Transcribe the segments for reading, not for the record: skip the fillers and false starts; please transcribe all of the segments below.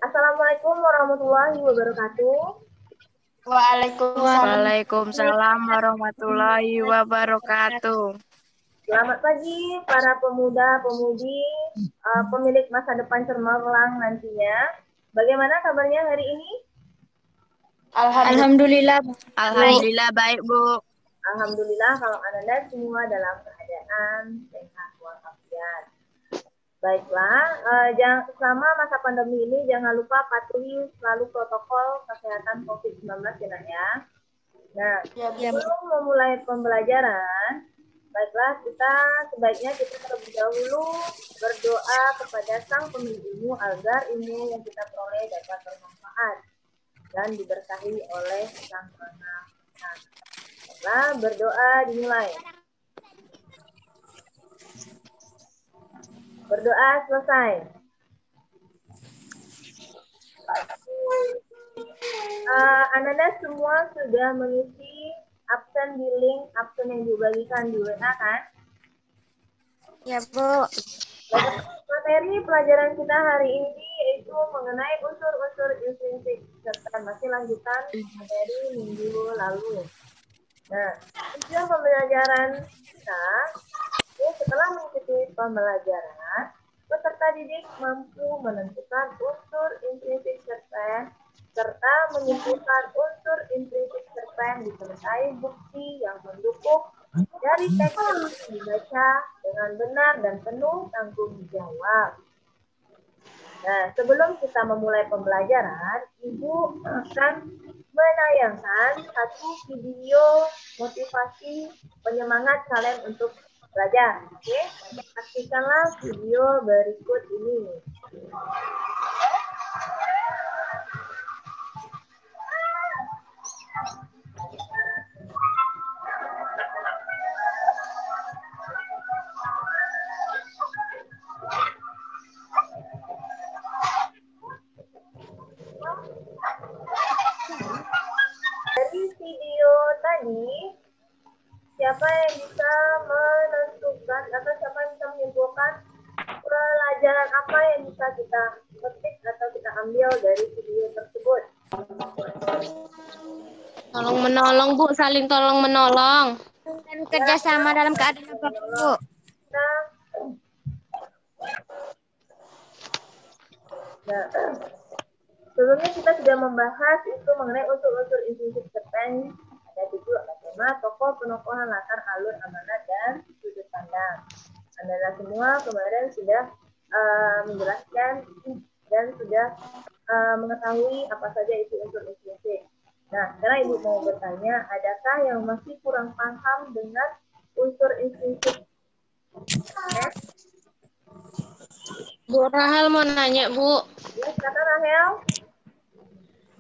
Assalamualaikum warahmatullahi wabarakatuh. Waalaikumsalam. Waalaikumsalam warahmatullahi wabarakatuh. Selamat pagi para pemuda-pemudi, pemilik masa depan cemerlang nantinya. Bagaimana kabarnya hari ini? Alhamdulillah. Alhamdulillah baik, Bu. Alhamdulillah kalau Anda semua dalam keadaan sehat walafiat. Baiklah, selama masa pandemi ini jangan lupa patuhi selalu protokol kesehatan COVID-19 ya, Nak, ya. Nah, sebelum memulai pembelajaran, baiklah sebaiknya kita terlebih dahulu berdoa kepada Sang Pemilik Ilmu agar ilmu yang kita peroleh dapat bermanfaat dan diberkahi oleh Sang Maha Kuasa. Baiklah, berdoa dimulai. Berdoa selesai. Anda semua sudah mengisi absen di link absen yang dibagikan di WA kan? Ya, Bu. Materi pelajaran kita hari ini yaitu mengenai unsur-unsur intrinsik serta masih lanjutan materi minggu lalu. Nah, tujuan pembelajaran kita setelah mengikuti pembelajaran, peserta didik mampu menentukan unsur intrinsik serta menyimpulkan unsur intrinsik serta disertai bukti yang mendukung dari teks yang dibaca dengan benar dan penuh tanggung jawab. Nah, sebelum kita memulai pembelajaran, Ibu akan menayangkan satu video motivasi penyemangat kalian untuk belajar. Oke, saksikanlah video berikut ini. Dari video tadi, siapa yang bisa menentukan atau siapa yang bisa menyimpulkan pelajaran apa yang bisa kita petik atau kita ambil dari video tersebut? Tolong menolong, Bu. Saling tolong menolong. Dan kerjasama dalam keadaan apapun, Bu. Nah, sebelumnya kita sudah membahas itu mengenai unsur-unsur intrinsik cerpen. Ada 7, ada tema, tokoh, penokohan, latar, alur, amanat, dan sudut pandang. Anda semua kemarin sudah menjelaskan dan sudah mengetahui apa saja itu unsur intrinsik. Nah, sekarang Ibu mau bertanya, adakah yang masih kurang paham dengan unsur intrinsik? Bu Rahel mau nanya, Bu. Ya, silakan Rahel.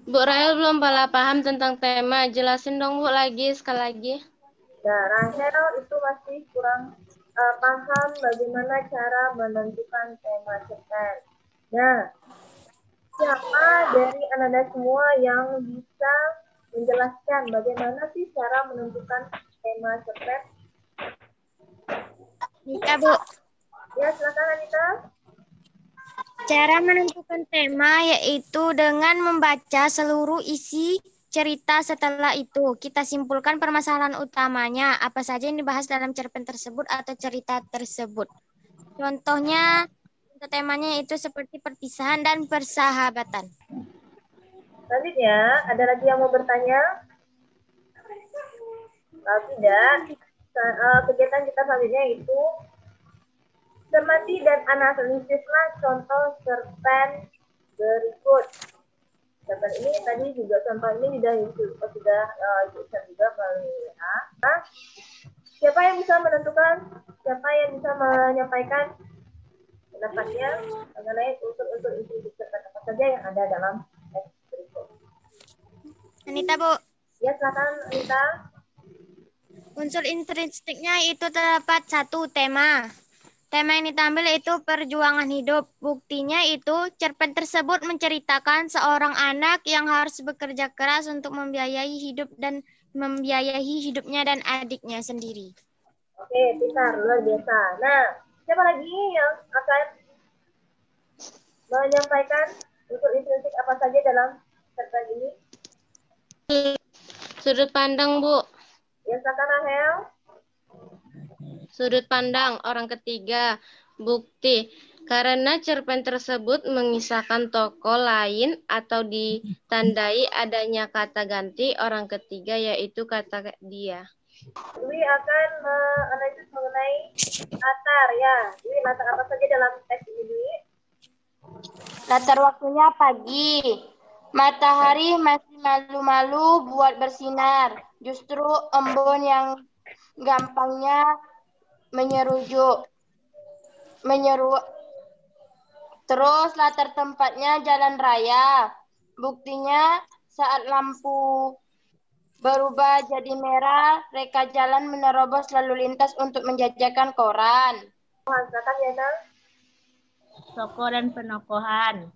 Bu Rahel belum paham tentang tema. Jelasin dong, Bu, sekali lagi. Nah, Rahel itu masih kurang paham bagaimana cara menentukan tema cerpen. Nah, siapa dari Anda semua yang bisa menjelaskan bagaimana sih cara menentukan tema cerpen? Anita, Bu. Ya, silakan Anita. Cara menentukan tema yaitu dengan membaca seluruh isi cerita. Setelah itu, kita simpulkan permasalahan utamanya, apa saja yang dibahas dalam cerpen tersebut atau cerita tersebut. Contohnya, temanya itu seperti perpisahan dan persahabatan. Selanjutnya, ada lagi yang mau bertanya? Kalau tidak, kegiatan kita selanjutnya itu cermati dan analisislah contoh cerpen berikut. Cerpen ini tadi juga contoh ini sudah juga melalui WA. Siapa yang bisa menentukan? Siapa yang bisa menyampaikan pendapatnya mengenai unsur-unsur intrinsik cerpen apa saja yang ada dalam teks berikut? Anita, Bu. Ya, silakan Anita. Unsur intrinsiknya itu terdapat 1, tema. Tema yang diambil itu perjuangan hidup. Buktinya itu cerpen tersebut menceritakan seorang anak yang harus bekerja keras untuk membiayai hidupnya dan adiknya sendiri. Oke, pintar, luar biasa. Nah, siapa lagi yang akan menyampaikan Unsur intrinsik apa saja dalam cerpen ini? Sudut pandang, Bu. Ya, silakan Rahel. Sudut pandang orang ketiga. Bukti. Karena cerpen tersebut mengisahkan tokoh lain atau ditandai adanya kata ganti orang ketiga, yaitu kata dia. Dwi akan menganalisis mengenai latar ya. Dwi, latar apa saja dalam teks ini, Dwi? Latar waktunya pagi. Matahari masih malu-malu buat bersinar. Justru embun yang gampangnya menyeru. Terus latar tempatnya jalan raya. Buktinya saat lampu berubah jadi merah, reka jalan menerobos lalu lintas untuk menjajakan koran. Silakan ya, Nang. Tokoh dan penokohan.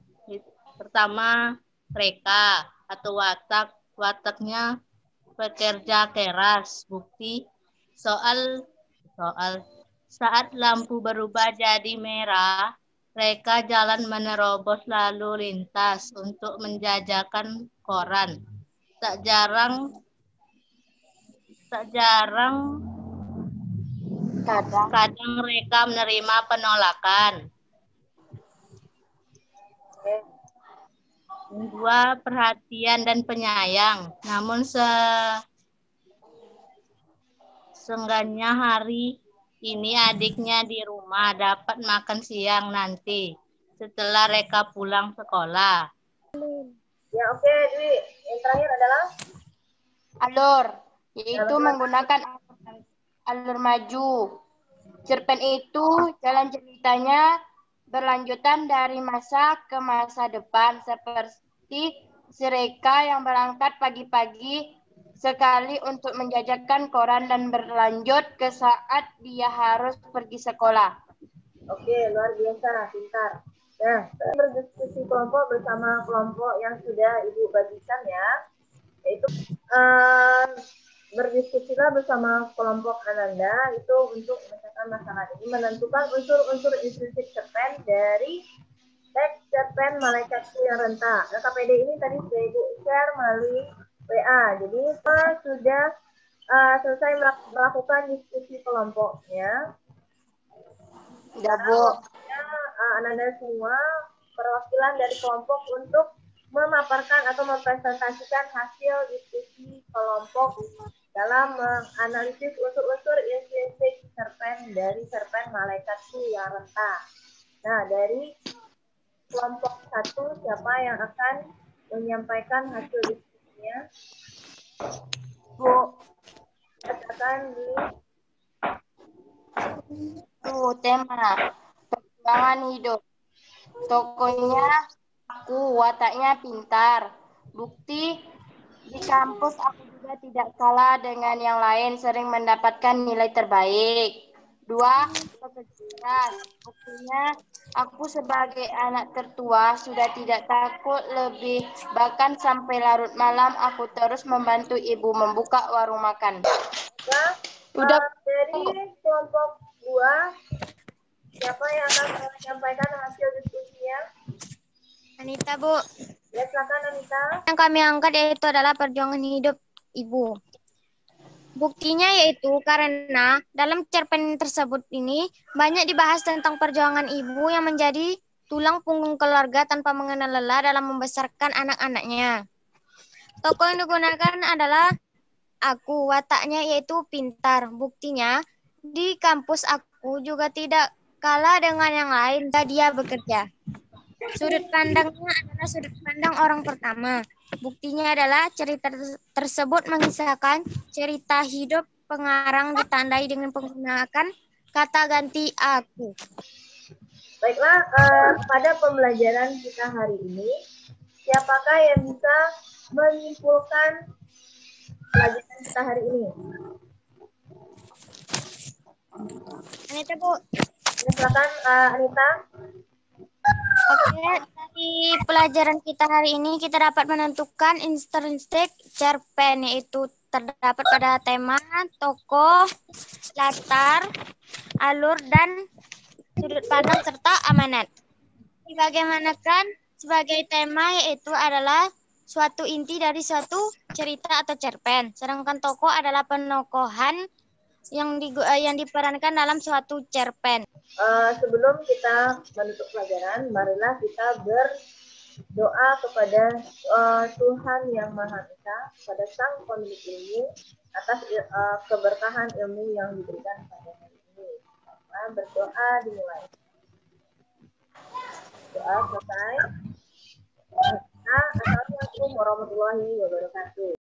Pertama, Reka atau watak. Wataknya pekerja keras. Bukti soal saat lampu berubah jadi merah, Reka jalan menerobos lalu lintas untuk menjajakan koran. Tak jarang kadang Reka menerima penolakan. Dua, perhatian dan penyayang. Namun seenggaknya hari ini adiknya di rumah dapat makan siang nanti setelah Reka pulang sekolah. Ya, oke, Dwi. Yang terakhir adalah Alur, yaitu menggunakan alur maju. Cerpen itu jalan ceritanya berlanjutan dari masa ke masa depan, seperti si Reka yang berangkat pagi-pagi sekali untuk menjajakan koran dan berlanjut ke saat dia harus pergi sekolah. oke, luar biasa, pintar. Nah, berdiskusi kelompok bersama kelompok yang sudah Ibu bagikan ya, yaitu berdiskusilah bersama kelompok Ananda itu untuk memecahkan masalah ini, menentukan unsur-unsur intrinsik cerpen dari teks cerpen Malaikatku yang Renta. Nah, KPD ini tadi sudah Ibu share melalui WA. Jadi kita sudah selesai melakukan diskusi kelompoknya. Ya, Bu. Ananda semua perwakilan dari kelompok untuk memaparkan atau mempresentasikan hasil diskusi kelompok dalam menganalisis unsur-unsur intrinsik cerpen dari cerpen Malaikatku yang Renta. Nah, dari kelompok 1 siapa yang akan menyampaikan hasil diskusinya? Bu, Katakan di tema perjuangan hidup. Tokohnya aku, wataknya pintar. Bukti di kampus aku juga tidak kalah dengan yang lain, sering mendapatkan nilai terbaik. 2, pekerja keras. Buktinya aku sebagai anak tertua sudah tidak takut lebih, bahkan sampai larut malam aku terus membantu ibu membuka warung makan. Nah, Udah. dari kelompok 2 siapa yang akan menyampaikan hasil diskusinya? Anita, Bu. Ya, silakan Anita. Yang kami angkat yaitu adalah perjuangan hidup ibu. Buktinya yaitu karena dalam cerpen tersebut ini banyak dibahas tentang perjuangan ibu yang menjadi tulang punggung keluarga tanpa mengenal lelah dalam membesarkan anak-anaknya. Tokoh yang digunakan adalah aku, wataknya yaitu pintar. Buktinya di kampus aku juga tidak kalah dengan yang lain, dia bekerja. Sudut pandangnya adalah sudut pandang orang pertama. Buktinya adalah cerita tersebut mengisahkan cerita hidup pengarang ditandai dengan penggunaan kata ganti aku. Baiklah, pada pembelajaran kita hari ini, siapakah yang bisa menyimpulkan pelajaran kita hari ini? Anita, Bu. Ya, silakan Anita. Oke, dari pelajaran kita hari ini kita dapat menentukan intrinsik cerpen, yaitu terdapat pada tema, tokoh, latar, alur, dan sudut pandang serta amanat. Bagaimanakan sebagai tema yaitu adalah suatu inti dari suatu cerita atau cerpen. Sedangkan tokoh adalah penokohan yang diperankan dalam suatu cerpen. Sebelum kita menutup pelajaran, marilah kita berdoa kepada Tuhan Yang Maha Esa, pada Sang Pemilik ilmu, atas keberkahan ilmu yang diberikan pada hari ini. Berdoa dimulai. Doa selesai. Assalamualaikum warahmatullahi wabarakatuh.